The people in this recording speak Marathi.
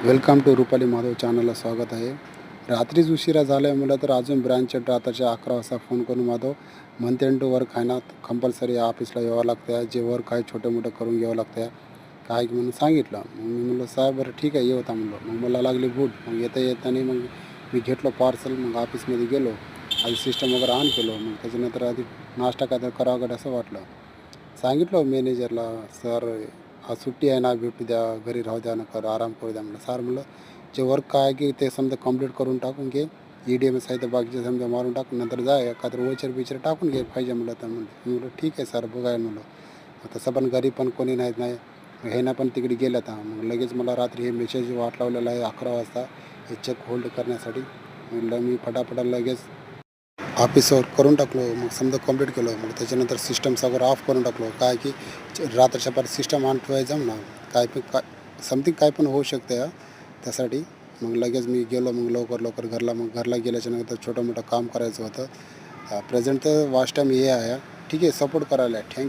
वेलकम टू रुपाली माधव चॅनलला स्वागत आहे. रात्रीच उशिरा झाला आहे म्हणलं तर अजून ब्रँचचे रात्रीच्या 11 वाजता फोन करून Madhav month end to work आहे ना, कंपल्सरी ऑफिसला यावं लागतं आहे. जे वर्क आहे छोटे मोठं करून घ्यावं लागतं आहे काय म्हणून सांगितलं. मग मी म्हणलं साहेब बरं ठीक आहे ये होता म्हणलं. मग मला लागली भूक. मग येताना मग मी घेतलं पार्सल. मग ऑफिसमध्ये गेलो. आधी सिस्टम वगैरे ऑन केलं. मग त्याच्यानंतर आधी नाश्ता काय तर करावं असं वाटलं. सांगितलं मॅनेजरला, सर आज सुट्टी आहे ना, भेटू द्या, घरी राहू द्या, नका आराम करू द्या म्हणलं. सर म्हणलं जे वर्क काय की ते समजा कंप्लीट करून टाकून घे, EDMS आहे तर बाकीचे समजा मारून टाकून नंतर जा एखादं वोचर बिचर टाकून घे पाहिजे म्हणलं तर म्हणलं. मी म्हणलं ठीक आहे सर बघाय म्हणलं. तसं पण घरी पण कोणी नाही. हे ना पण तिकडे गेलं आता. मग लगेच मला रात्री हे मेसेज वाट लावलेला आहे 11 वाजता हे चेक होल्ड करण्यासाठी. म्हणलं मी फटाफट लगेच ऑफिसवर करून टाकलो. मग समजा कंप्लीट केलं. मग त्याच्यानंतर सिस्टम सगळं ऑफ करून टाकलो. काय की रात्रीच्या परत सिस्टम ऑन ठेवायचं ना, काय समथिंग काय पण होऊ शकतं या त्यासाठी. मग लगेच मी गेलो. मग लवकर घरला. मग घरला गेल्याच्यानंतर छोटं मोठं काम करायचं होतं. प्रेझेंट तर वास्ट टाईम हे आहे. ठीक आहे, सपोर्ट करायला. थँक्यू.